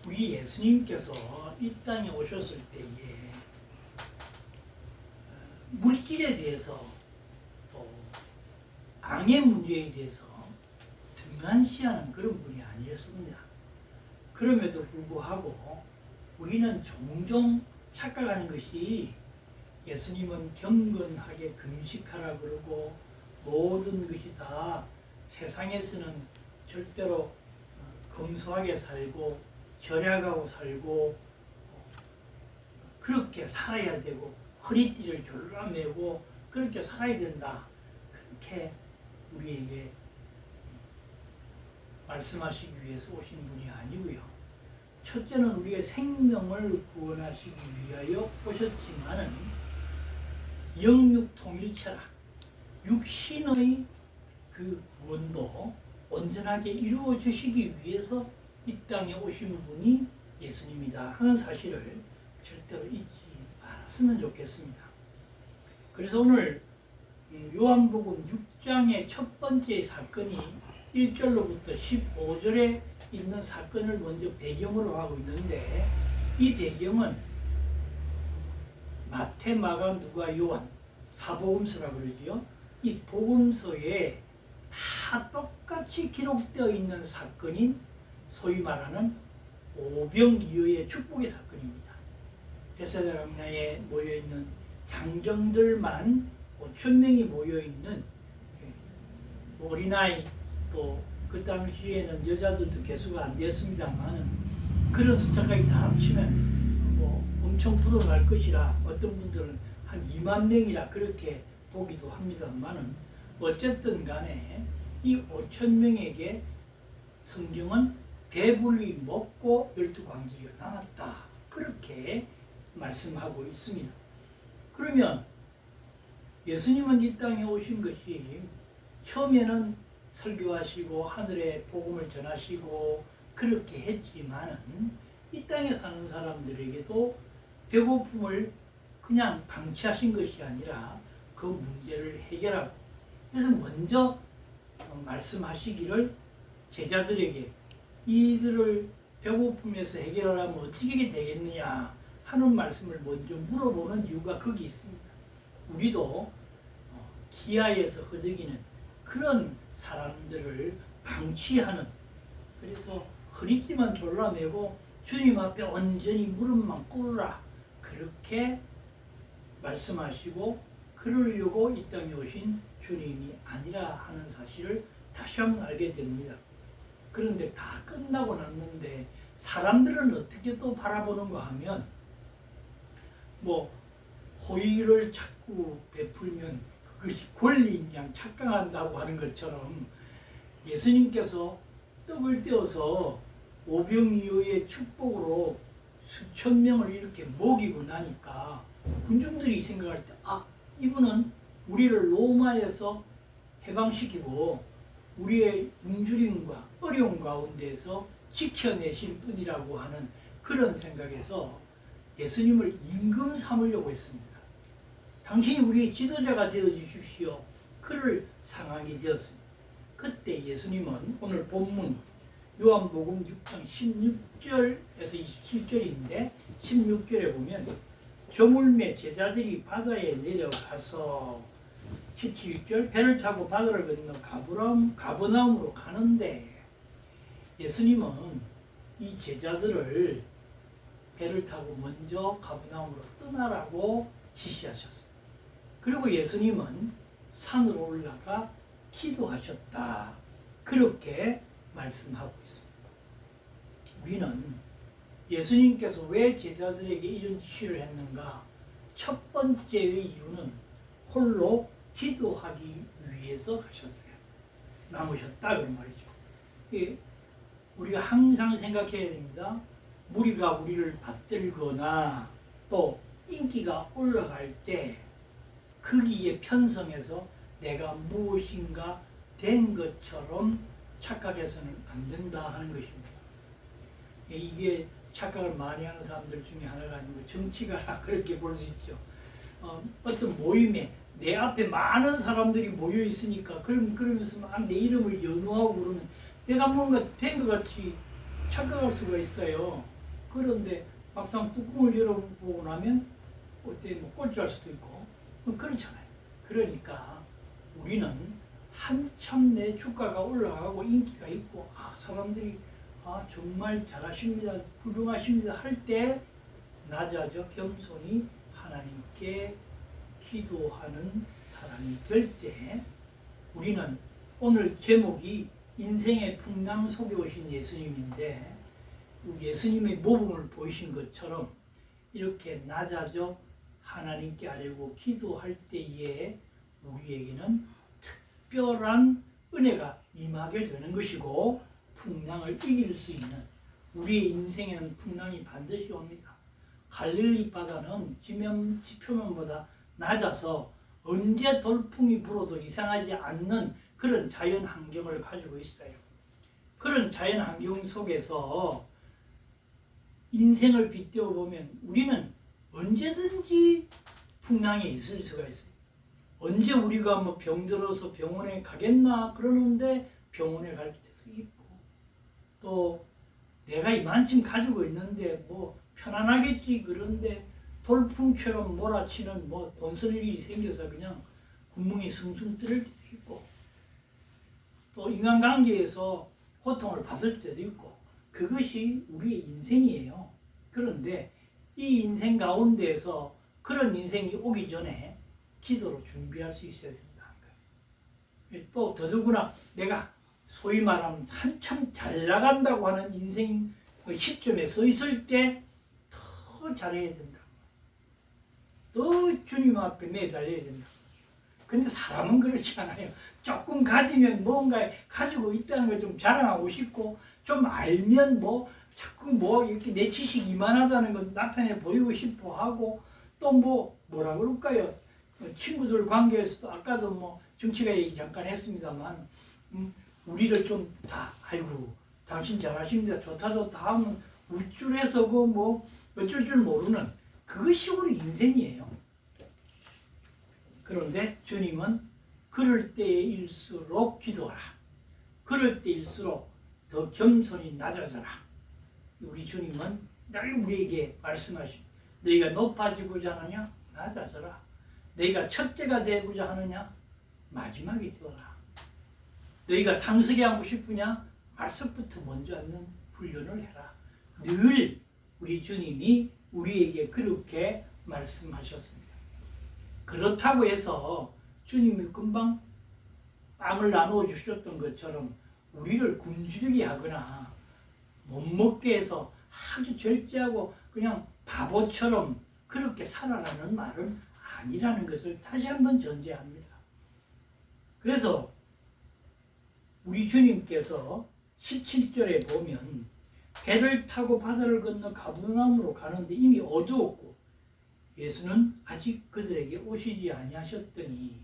우리 예수님께서 이 땅에 오셨을 때에 물질에 대해서 또 앙의 문제에 대해서 등한시하는 그런 분이 아니었습니다. 그럼에도 불구하고 우리는 종종 착각하는 것이 예수님은 경건하게 금식하라 그러고 모든 것이 다 세상에서는 절대로 검소하게 살고 절약하고 살고 그렇게 살아야 되고 허리띠를 졸라매고 그렇게 살아야 된다. 그렇게 우리에게 말씀하시기 위해서 오신 분이 아니고요. 첫째는 우리의 생명을 구원하시기 위하여 오셨지만은 영육 통일체라 육신의 그 구원도 온전하게 이루어 주시기 위해서 이 땅에 오신 분이 예수님이다 하는 사실을 절대로 잊지 말았으면 좋겠습니다. 그래서 오늘 요한복음 6장의 첫 번째 사건이 1절로부터 15절에 있는 사건을 먼저 배경으로 하고 있는데 이 배경은 마태, 마가, 누가, 요한 사복음서라고 그러죠. 이 복음서에 다 똑같이 기록되어 있는 사건인 소위 말하는 오병이어의 축복의 사건입니다. 베세다 강야에 모여있는 장정들만 5,000명이 모여있는 어린아이 또 그 당시에는 여자들도 개수가 안 됐습니다만 그런 숫자까지 다 합치면 뭐 엄청 불어날 것이라 어떤 분들은 한 2만 명이라 그렇게 보기도 합니다만은 어쨌든 간에 이 5,000명에게 성경은 배불리 먹고 12광주리가 남았다 그렇게 말씀하고 있습니다. 그러면 예수님은 이 땅에 오신 것이 처음에는 설교하시고 하늘의 복음을 전하시고 그렇게 했지만은 이 땅에 사는 사람들에게도 배고픔을 그냥 방치하신 것이 아니라 그 문제를 해결하고 그래서 먼저 말씀하시기를 제자들에게 이들을 배고픔에서 해결하려면 어떻게 되겠느냐 하는 말씀을 먼저 물어보는 이유가 거기 있습니다. 우리도 기아에서 허덕이는 그런 사람들을 방치하는 그래서 허리띠만 졸라매고 주님 앞에 온전히 무릎만 꿇으라 그렇게 말씀하시고 그러려고 이 땅에 오신 주님이 아니라 하는 사실을 다시 한번 알게 됩니다. 그런데 다 끝나고 났는데 사람들은 어떻게 또 바라보는가 하면 뭐 호의를 자꾸 베풀면 그것이 권리인 양 착각한다고 하는 것처럼 예수님께서 떡을 떼어서 오병이어의 축복으로 수천 명을 이렇게 먹이고 나니까 군중들이 생각할 때 이분은 우리를 로마에서 해방시키고 우리의 굶주림과 어려운 가운데서 지켜내실 분이라고 하는 그런 생각에서 예수님을 임금 삼으려고 했습니다. 당신이 우리의 지도자가 되어주십시오. 그럴 상황이 되었습니다. 그때 예수님은 오늘 본문 요한복음 6장 16절에서 27절인데 16절에 보면 저물매 제자들이 바다에 내려가서 17절 배를 타고 바다를 건너 가버나움으로 가는데 예수님은 이 제자들을 배를 타고 먼저 가버나움으로 떠나라고 지시하셨습니다. 그리고 예수님은 산으로 올라가 기도하셨다. 그렇게 말씀하고 있습니다. 우리는 예수님께서 왜 제자들에게 이런 지시를 했는가? 첫 번째의 이유는 홀로 기도하기 위해서 하셨어요. 남으셨다 그런 말이죠. 우리가 항상 생각해야 됩니다. 무리가 우리를 받들거나 또 인기가 올라갈 때 거기에 편성해서 내가 무엇인가 된 것처럼 착각해서는 안 된다 하는 것입니다. 이게 착각을 많이 하는 사람들 중에 하나가 아니고 정치가라 그렇게 볼 수 있죠. 어떤 모임에 내 앞에 많은 사람들이 모여 있으니까 그러면서 막 내 이름을 연호하고 그러면 내가 뭔가 된 것 같이 착각할 수가 있어요. 그런데 막상 뚜껑을 열어보고 나면 어때 뭐 꼴찌할 수도 있고 그렇잖아요. 그러니까 우리는 한참 내 주가가 올라가고 인기가 있고 사람들이 정말 잘하십니다, 훌륭하십니다 할 때 낮아져 겸손히 하나님께 기도하는 사람이 될 때 우리는 오늘 제목이 인생의 풍랑 속에 오신 예수님인데 예수님의 모범을 보이신 것처럼 이렇게 낮아져 하나님께 아뢰고 기도할 때에 우리에게는 특별한 은혜가 임하게 되는 것이고 풍랑을 이길 수 있는 우리의 인생에는 풍랑이 반드시 옵니다. 갈릴리 바다는 지표면보다 낮아서 언제 돌풍이 불어도 이상하지 않는 그런 자연 환경을 가지고 있어요. 그런 자연 환경 속에서 인생을 빗대어 보면 우리는 언제든지 풍랑이 있을 수가 있어요. 언제 우리가 뭐 병들어서 병원에 가겠나 그러는데 병원에 갈 때도 있고 또 내가 이만큼 가지고 있는데 뭐 편안하겠지 그런데 돌풍처럼 몰아치는 뭐 돈 쓸 일이 생겨서 그냥 구멍이 숭숭 뚫릴 때도 있고 또 인간관계에서 고통을 받을 때도 있고 그것이 우리의 인생이에요. 그런데 이 인생 가운데에서 그런 인생이 오기 전에 기도로 준비할 수 있어야 된다는 거예요. 또 더더구나 내가 소위 말하면 한참 잘 나간다고 하는 인생 시점에 서 있을 때 더 잘해야 된다. 더 주님 앞에 매달려야 된다. 근데 사람은 그렇지 않아요. 조금 가지면 뭔가 가지고 있다는 걸 좀 자랑하고 싶고 좀 알면 뭐 자꾸 뭐 이렇게 내 지식이 이만하다는 걸 나타내 보이고 싶어 하고 또 뭐라 그럴까요? 친구들 관계에서도 아까도 뭐 정치가 얘기 잠깐 했습니다만 우리를 좀 다 아이고 당신 잘하십니다 좋다 하면 울줄해서 그 뭐 어쩔 줄 모르는 그것이 우리 인생이에요. 그런데 주님은 그럴 때일수록 기도하라. 그럴 때일수록 더 겸손히 낮아져라. 우리 주님은 늘 우리에게 말씀하십니다. 너희가 높아지고자 하느냐? 낮아져라. 너희가 첫째가 되고자 하느냐? 마지막이 되어라. 너희가 상석에 하고 싶으냐? 말석부터 먼저 앉는 훈련을 해라. 늘 우리 주님이 우리에게 그렇게 말씀하셨습니다. 그렇다고 해서 주님이 금방 빵을 나누어 주셨던 것처럼 우리를 굶주리게 하거나 못 먹게 해서 아주 절제하고 그냥 바보처럼 그렇게 살아라는 말은 아니라는 것을 다시 한번 전제합니다. 그래서 우리 주님께서 17절에 보면 배를 타고 바다를 건너 가버나움으로 가는데 이미 어두웠고 예수는 아직 그들에게 오시지 아니하셨더니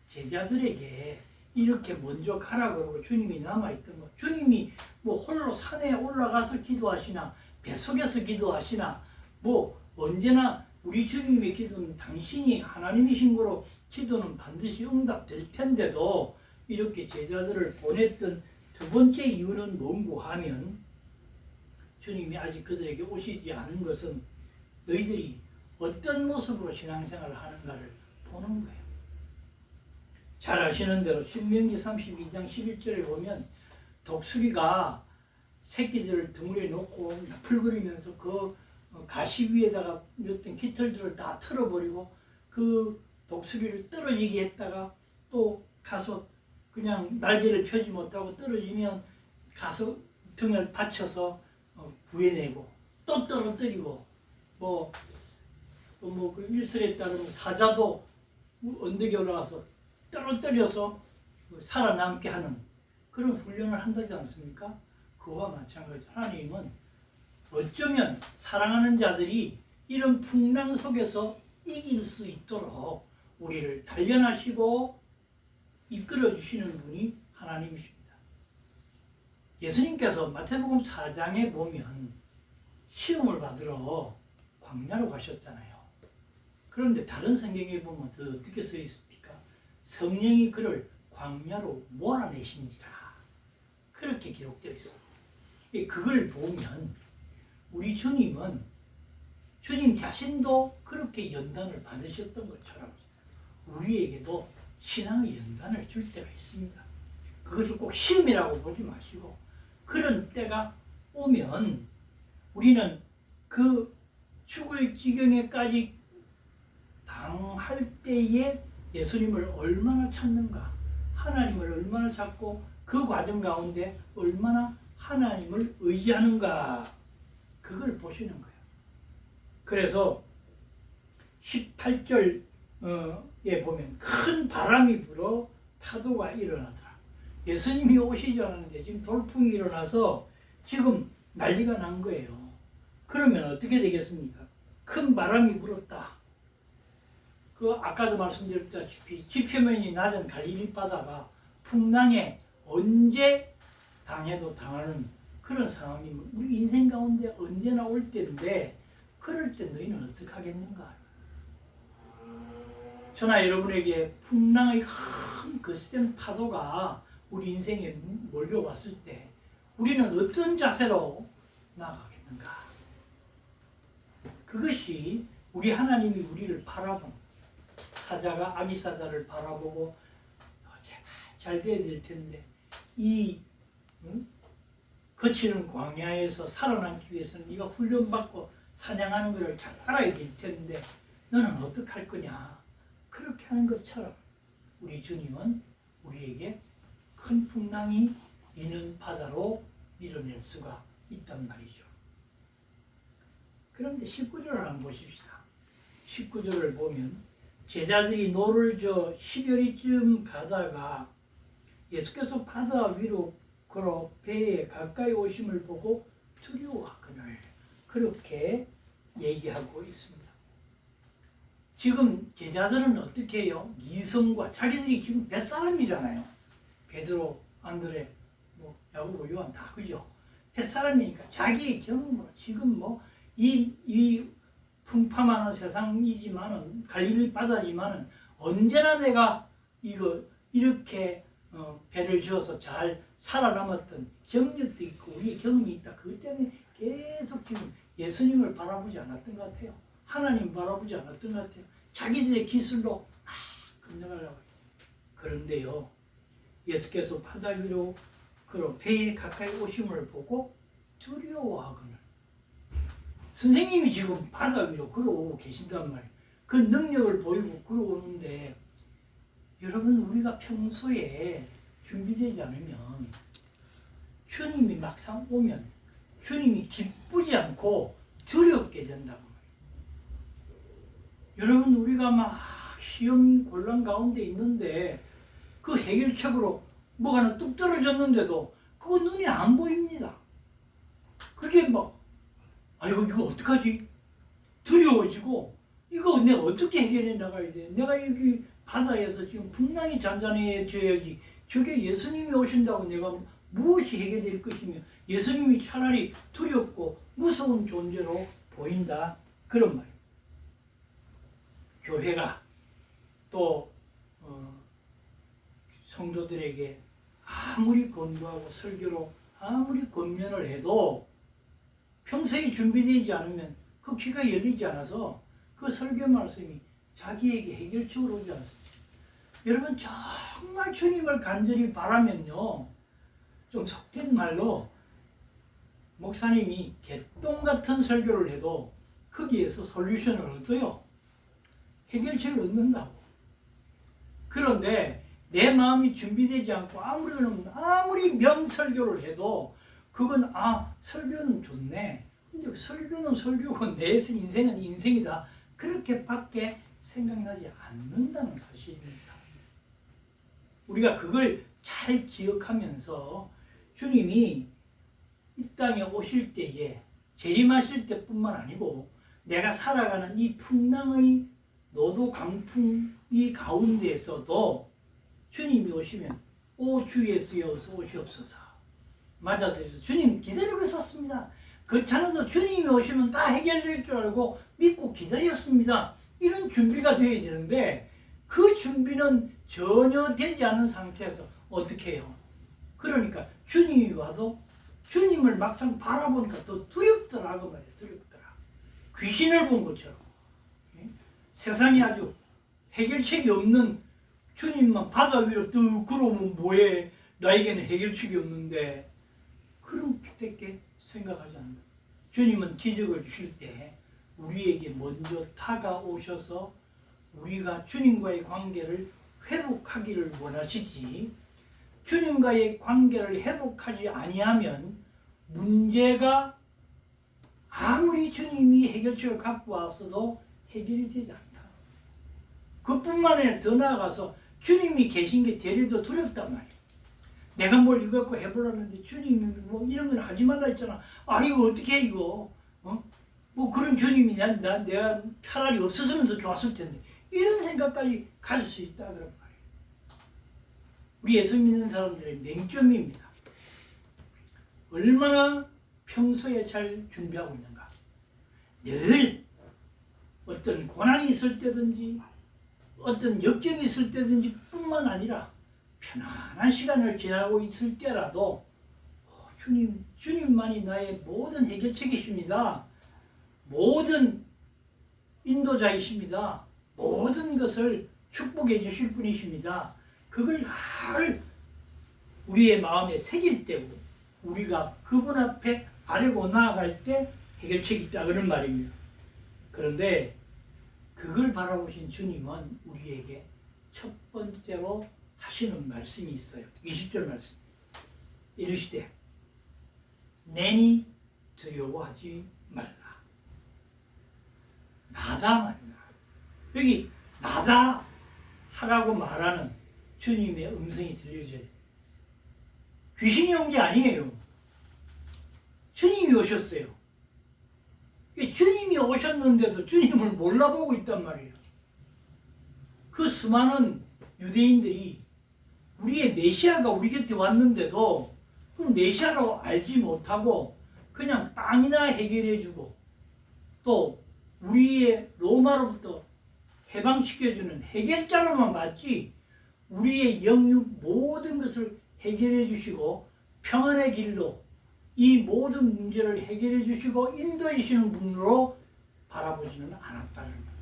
제자들에게 이렇게 먼저 가라 그러고 주님이 남아있던 것. 주님이 뭐 홀로 산에 올라가서 기도하시나 뱃속에서 기도하시나 뭐 언제나 우리 주님의 기도는 당신이 하나님이신 거로 기도는 반드시 응답될 텐데도 이렇게 제자들을 보냈던 두 번째 이유는 뭔고 하면 주님이 아직 그들에게 오시지 않은 것은 너희들이 어떤 모습으로 신앙생활을 하는가를 보는 거예요. 잘 아시는 대로 신명기 32장 11절에 보면 독수리가 새끼들을 등울에 놓고 풀거리면서 그 가시 위에다가 어떤 깃털들을 다 틀어버리고 그 독수리를 떨어지게 했다가 또 가서 그냥 날개를 펴지 못하고 떨어지면 가서 등을 받쳐서 구해내고 또 떨어뜨리고 그 일설에 따르면 사자도 언덕에 올라가서 떨어뜨려서 살아남게 하는 그런 훈련을 한다지 않습니까? 그와 마찬가지. 하나님은 어쩌면 사랑하는 자들이 이런 풍랑 속에서 이길 수 있도록 우리를 단련하시고 이끌어 주시는 분이 하나님이십니다. 예수님께서 마태복음 4장에 보면 시험을 받으러 광야로 가셨잖아요. 그런데 다른 성경에 보면 더 어떻게 써 있습니까? 성령이 그를 광야로 몰아내신지라 그렇게 기록되어 있습니다. 그걸 보면 우리 주님은 주님 자신도 그렇게 연단을 받으셨던 것처럼 우리에게도 신앙의 연단을 줄 때가 있습니다. 그것을 꼭 시험이라고 보지 마시고 그런 때가 오면 우리는 그 죽을 지경에까지 당할 때에 예수님을 얼마나 찾는가, 하나님을 얼마나 찾고 그 과정 가운데 얼마나 하나님을 의지하는가, 그걸 보시는 거예요. 그래서 18절에 보면 큰 바람이 불어 파도가 일어나더라. 예수님이 오시지 않았는데 지금 돌풍이 일어나서 지금 난리가 난 거예요. 그러면 어떻게 되겠습니까? 큰 바람이 불었다. 그 아까도 말씀드렸다시피 지표면이 낮은 갈릴리 바다가 풍랑에 언제 당해도 당하는 그런 상황이 우리 인생 가운데 언제나 올 때인데 그럴 때 너희는 어떻게 하겠는가? 저나 여러분에게 풍랑의 큰 거센 파도가 우리 인생에 몰려왔을 때 우리는 어떤 자세로 나아가겠는가? 그것이 우리 하나님이 우리를 바라본 사자가 아기 사자를 바라보고 제발 잘 돼야 될 텐데 이 거치는 광야에서 살아남기 위해서는 네가 훈련받고 사냥하는 것을 잘 알아야 될 텐데 너는 어떻게 할 거냐? 그렇게 하는 것처럼 우리 주님은 우리에게 큰 풍랑이 있는 바다로 밀어낼 수가 있단 말이죠. 그런데 19절을 한번 보십시다. 19절을 보면 제자들이 노를 저 10여리쯤 가다가 예수께서 바다 위로 걸어 배에 가까이 오심을 보고 두려워하거늘 그렇게 얘기하고 있습니다. 지금 제자들은 어떻게 해요? 이성과 자기들이 지금 뱃사람이잖아요. 베드로, 안드레, 야고보, 요한 다 그죠? 뱃사람이니까 자기의 경험으로 지금 이 풍파만한 세상이지만은 갈릴리 바다지만은 언제나 내가 이거 이렇게 배를 지어서 잘 살아남았던 경력도 있고 우리의 경험이 있다. 그것 때문에 계속 지금 예수님을 바라보지 않았던 것 같아요. 하나님 바라보지 않았던 것 같아요. 자기들의 기술로 건너가려고. 그런데요, 예수께서 바다 위로 그런 배에 가까이 오심을 보고 두려워하거늘. 선생님이 지금 바다 위로 걸어오고 계신단 말이에요. 그 능력을 보이고 걸어오는데 여러분 우리가 평소에 준비되지 않으면 주님이 막상 오면 주님이 기쁘지 않고 두렵게 된다고. 여러분 우리가 막 시험 곤란 가운데 있는데 그 해결책으로 뭐가 하나 뚝 떨어졌는데도 그거 눈이 안 보입니다. 그게 아이고 이거 어떡하지? 두려워지고 이거 내가 어떻게 해결해 나가야 돼? 내가 여기 바다에서 지금 풍랑이 잔잔해져야지 저게 예수님이 오신다고 내가 무엇이 해결될 것이며 예수님이 차라리 두렵고 무서운 존재로 보인다. 그런 말이에요. 교회가 또 성도들에게 아무리 권고하고 설교로 아무리 권면을 해도 평소에 준비되지 않으면 그 귀가 열리지 않아서 그 설교 말씀이 자기에게 해결책으로 오지 않습니다. 여러분 정말 주님을 간절히 바라면요, 좀 속된 말로 목사님이 개똥 같은 설교를 해도 거기에서 솔루션을 얻어요. 해결책을 얻는다고. 그런데 내 마음이 준비되지 않고 아무리 명설교를 해도 그건 설교는 좋네. 근데 설교는 설교고 내 인생은 인생이다. 그렇게밖에 생각나지 않는다는 사실입니다. 우리가 그걸 잘 기억하면서 주님이 이 땅에 오실 때에 재림하실 때뿐만 아니고 내가 살아가는 이 풍랑의 노도 강풍이 가운데에서도 주님이 오시면 오 주 예수여 어서 오시옵소서 맞아들여서 주님 기다리고 있었습니다. 그렇잖아도 주님이 오시면 다 해결될 줄 알고 믿고 기다렸습니다. 이런 준비가 되어야 되는데 그 준비는 전혀 되지 않은 상태에서 어떻게 해요? 그러니까 주님이 와도 주님을 막상 바라보니까 더 두렵더라 그 말이에요. 두렵더라. 귀신을 본 것처럼. 세상에 아주 해결책이 없는 주님만 바다 위로 뚝 걸어오면 뭐해. 나에게는 해결책이 없는데 그렇게 생각하지 않는다. 주님은 기적을 주실 때 우리에게 먼저 다가오셔서 우리가 주님과의 관계를 회복하기를 원하시지, 주님과의 관계를 회복하지 아니하면 문제가 아무리 주님이 해결책을 갖고 왔어도 해결이 되지 않다. 그뿐만 아니라 더 나아가서 주님이 계신 게 되레도 두렵단 말이에요. 내가 뭘 이거 갖고 해보려는데 주님이 뭐 이런 건 하지 말라 했잖아. 아 이거 어떻게 해 이거. 뭐 그런 주님이 내가 차라리 없었으면 더 좋았을 텐데. 이런 생각까지 가질 수 있다 그런 말이에요. 우리 예수 믿는 사람들의 맹점입니다. 얼마나 평소에 잘 준비하고 있는가. 늘 어떤 고난이 있을 때든지 어떤 역경이 있을 때든지 뿐만 아니라 편안한 시간을 지나고 있을 때라도 주님만이 나의 모든 해결책이십니다. 모든 인도자이십니다. 모든 것을 축복해 주실 분이십니다. 그걸 잘 우리의 마음에 새길 때고 우리가 그분 앞에 아래고 나아갈 때 해결책이 있다 그런 말입니다. 그런데 그걸 바라보신 주님은 우리에게 첫 번째로 하시는 말씀이 있어요. 20절 말씀. 이르시되 내니 두려워하지 말라. 나다 말이야. 여기 나다 하라고 말하는 주님의 음성이 들려줘야 돼. 귀신이 온 게 아니에요. 주님이 오셨어요. 주님이 오셨는데도 주님을 몰라보고 있단 말이에요. 그 수많은 유대인들이 우리의 메시아가 우리 곁에 왔는데도 그 메시아라고 알지 못하고 그냥 땅이나 해결해주고 또 우리의 로마로부터 해방시켜주는 해결자로만 봤지 우리의 영육 모든 것을 해결해 주시고 평안의 길로 이 모든 문제를 해결해 주시고 인도해 주시는 분으로 바라보지는 않았다는 거예요.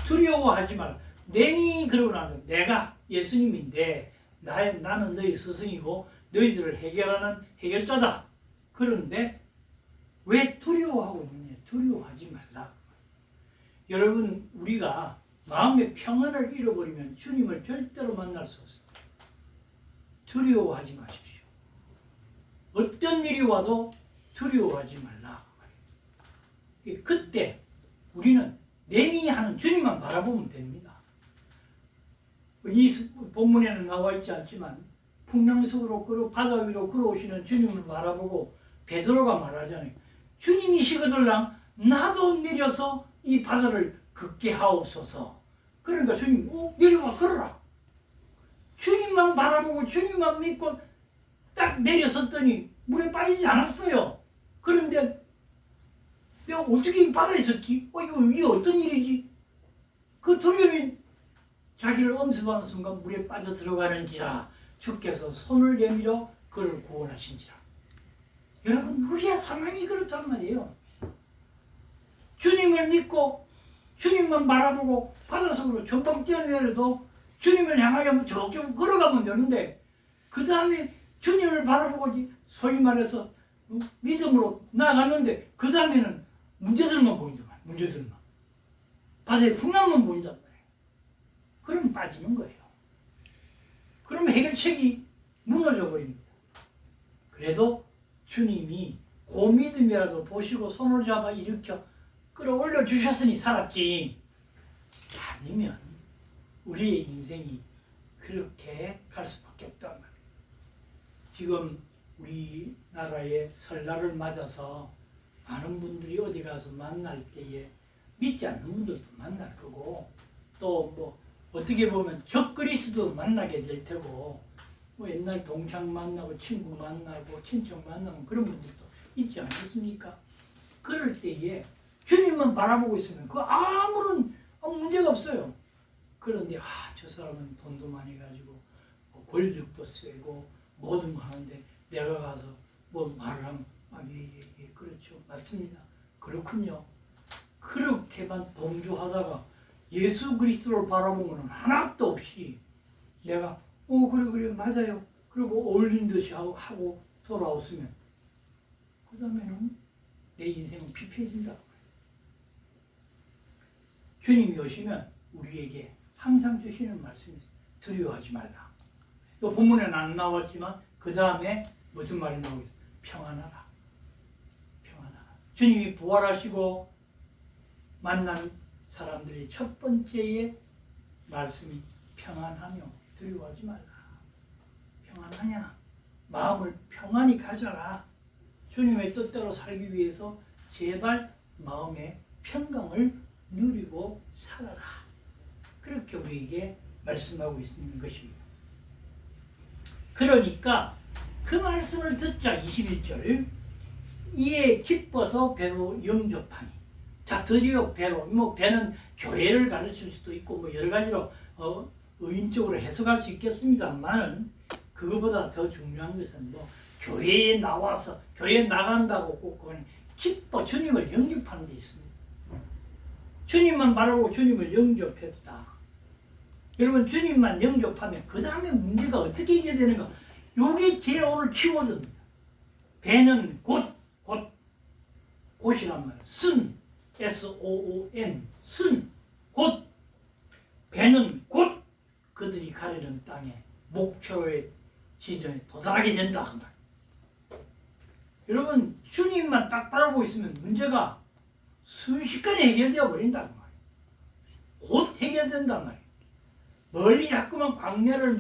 두려워하지 말라. 내니 그러고 나서 내가 예수님인데 나는 너희 스승이고 너희들을 해결하는 해결자다. 그런데 왜 두려워하고 있느냐. 두려워하지 말라. 여러분 우리가 마음의 평안을 잃어버리면 주님을 절대로 만날 수 없어요. 두려워하지 마십시오. 어떤 일이 와도 두려워하지 말라. 그때 우리는 내니 하는 주님만 바라보면 됩니다. 이 본문에는 나와 있지 않지만 풍랑속으로 바다 위로 걸어오시는 주님을 바라보고 베드로가 말하잖아요. 주님이시거들랑 나도 내려서 이 바다를 걷게 하옵소서. 그러니까 주님 내려와 걸어라. 주님만 바라보고 주님만 믿고 딱 내려섰더니 물에 빠지지 않았어요. 그런데 내가 어떻게 바다에 있었지? 이게 어떤 일이지? 그 두려움이 자기를 엄습하는 순간 물에 빠져 들어가는지라 주께서 손을 내밀어 그를 구원하신지라. 여러분 우리의 상황이 그렇단 말이에요. 주님을 믿고 주님만 바라보고 바다 속으로 전방 뛰어내려도 주님을 향하여 저쪽 걸어가면 되는데 그 다음에 주님을 바라보고 소위 말해서 믿음으로 나아갔는데 그 다음에는 문제들만 보인단 말이에요. 문제들만. 바다에 풍랑만 보인단 말이에요. 그럼 빠지는 거예요. 그럼 해결책이 무너져 버립니다. 그래도 주님이 그 믿음이라도 보시고 손을 잡아 일으켜 끌어올려 주셨으니 살았지. 아니면 우리의 인생이 그렇게 갈 수밖에 없단 말이에요. 지금 우리나라의 설날을 맞아서 많은 분들이 어디 가서 만날 때에 믿지 않는 분들도 만날 거고 또 뭐 어떻게 보면 적그리스도 만나게 될 테고 뭐 옛날 동창 만나고 친구 만나고 친척 만나고 그런 분들도 있지 않겠습니까? 그럴 때에 주님만 바라보고 있으면 그 아무런 문제가 없어요. 그런데 저 사람은 돈도 많이 가지고 권력도 세고 뭐든 하는데 내가 가서 뭐 말을 하면 예, 그렇죠. 맞습니다. 그렇군요. 그렇게만 동조하다가 예수 그리스도를 바라보고는 하나도 없이 내가 그래 맞아요. 그리고 어울린 듯이 하고 돌아왔으면 그 다음에는 내 인생은 피폐해진다. 주님이 오시면 우리에게 항상 주시는 말씀이 두려워하지 말라. 또 본문에는 안 나왔지만 그 다음에 무슨 말이 나오고 있어요? 평안하라. 평안하라. 주님이 부활하시고 만난 사람들의 첫 번째의 말씀이 평안하며 두려워하지 말라. 평안하냐? 마음을 평안히 가져라. 주님의 뜻대로 살기 위해서 제발 마음의 평강을 누리고 살아라. 그렇게 우리에게 말씀하고 있는 것입니다. 그러니까 그 말씀을 듣자 21절 이에 기뻐서 배로 영접하니. 자, 드디어 배로, 배는 교회를 가르칠 수도 있고 여러 가지로 의인적으로 해석할 수 있겠습니다만 그거보다 더 중요한 것은 교회에 나와서 교회에 나간다고 꼭 그건 기뻐 주님을 영접하는 데 있습니다. 주님만 바라보고 주님을 영접했다. 여러분 주님만 영접하면 그 다음에 문제가 어떻게 해결되는가? 요게 제 오늘 키워드입니다. 배는 곧이란 말이에요. 순 SOON 순 곧 배는 곧 그들이 가려는 땅에 목표의 지점에 도달하게 된다 그 말. 여러분 주님만 딱 바라보고 있으면 문제가 순식간에 해결되어 버린다 그 말. 곧 해결된단 말이에요. 멀리 자꾸만 광야를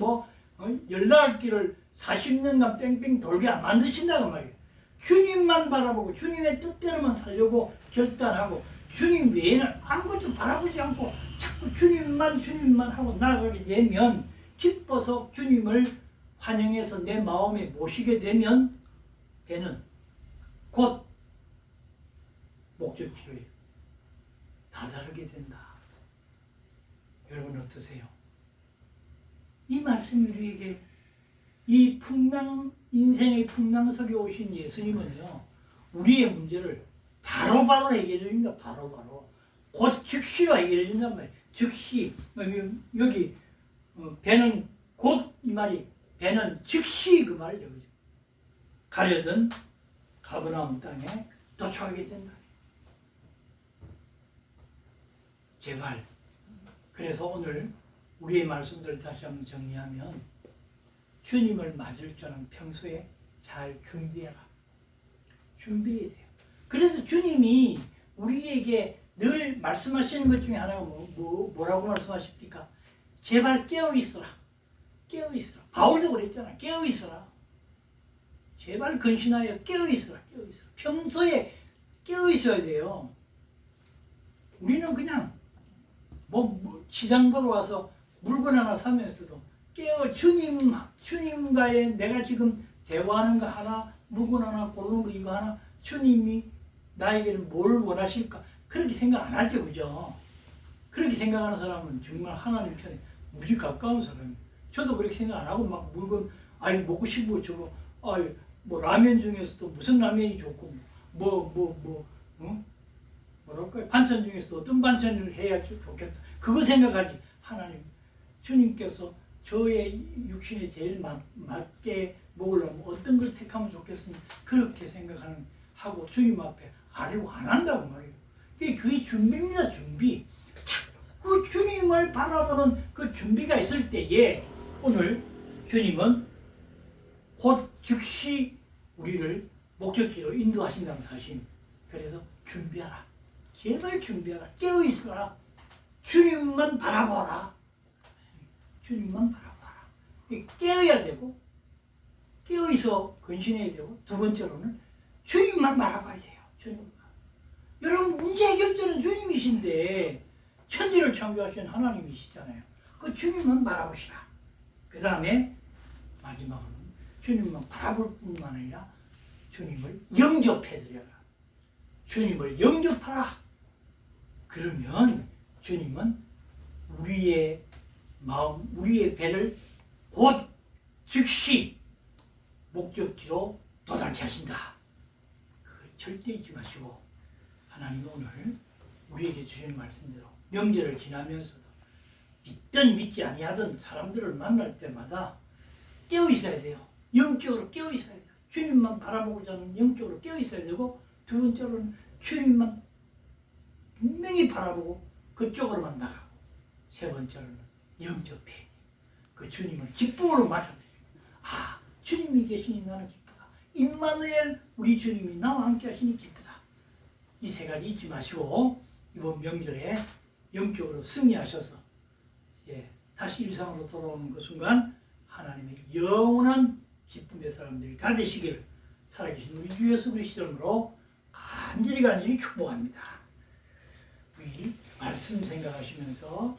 연락할 길을 40년간 뺑뺑 돌게 안 만드신다고 말이에요. 주님만 바라보고 주님의 뜻대로만 살려고 결단하고 주님 외에는 아무것도 바라보지 않고 자꾸 주님만 하고 나아가게 되면 기뻐서 주님을 환영해서 내 마음에 모시게 되면 배는 곧 목적지로에 다다르게 된다. 여러분 어떠세요? 이 말씀이 우리에게 이 인생의 풍랑 속에 오신 예수님은요, 우리의 문제를 바로바로 해결해 줍니다. 바로바로. 곧 즉시로 해결해 준단 말이에요. 즉시. 여기, 배는 곧 이 말이, 배는 즉시 그 말이죠. 그죠? 가려던 가버나움 땅에 도착하게 된다. 제발. 그래서 오늘 우리의 말씀들을 다시 한번 정리하면 주님을 맞을 줄은 평소에 잘 준비해라. 준비해야 돼요. 그래서 주님이 우리에게 늘 말씀하시는 것 중에 하나가 뭐라고 말씀하십니까? 제발 깨어있어라. 깨어있어라. 바울도 그랬잖아. 깨어있어라. 제발 근신하여 깨어있어라. 깨어있어라. 평소에 깨어있어야 돼요. 우리는 그냥 시장 보러 와서 물건 하나 사면서도 깨어 주님과의 내가 지금 대화하는 거 하나, 물건 하나, 고르는 거 이거 하나, 주님이 나에게는 뭘 원하실까? 그렇게 생각 안 하죠, 그죠? 그렇게 생각하는 사람은 정말 하나님 편에 무지 가까운 사람이에요. 저도 그렇게 생각 안 하고 막 물건, 먹고 싶고 저거, 라면 중에서도 무슨 라면이 좋고, 뭐랄까요? 반찬 중에서 어떤 반찬을 해야 좋겠다. 그거 생각하지. 하나님, 주님께서 저의 육신에 제일 맞게 먹으려면 어떤 걸 택하면 좋겠습니까? 그렇게 하고 주님 앞에 아뢰고 안 한다고 말이에요. 그게 준비입니다, 준비. 그 주님을 바라보는 그 준비가 있을 때에 오늘 주님은 곧 즉시 우리를 목적지로 인도하신다는 사실. 그래서 준비하라. 제발 준비하라. 깨어있어라. 주님만 바라봐라. 주님만 바라봐라. 깨어야 되고 깨어있어 근신해야 되고 두 번째로는 주님만 바라봐야 돼요. 주님만. 여러분 문제 해결자는 주님이신데 천지를 창조하신 하나님이시잖아요. 그 주님만 바라보시라. 그 다음에 마지막으로는 주님만 바라볼 뿐만 아니라 주님을 영접해드려라. 주님을 영접하라. 그러면 주님은 우리의 마음, 우리의 배를 곧 즉시 목적지로 도달케 하신다. 절대 잊지 마시고 하나님은 오늘 우리에게 주신 말씀대로 명절을 지나면서도 믿든 믿지 아니하든 사람들을 만날 때마다 깨어 있어야 돼요. 영적으로 깨어 있어야 돼요. 주님만 바라보고자 하는 영적으로 깨어 있어야 되고, 두 번째로는 주님만 분명히 바라보고 그쪽으로만 나가고, 세 번째로는 영적 폐. 그 주님을 기쁨으로 맞아들여야 돼요. 아, 주님이 계시니 나는 기쁘다. 임마누엘, 우리 주님이 나와 함께 하시니 기쁘다. 이 세 가지 잊지 마시고 이번 명절에 영적으로 승리하셔서 다시 일상으로 돌아오는 그 순간 하나님의 영원한 기쁨의 사람들이 다 되시기를 살아계신 우리 주 예수 그리스도 이름으로 간절히 축복합니다. 우리 말씀 생각하시면서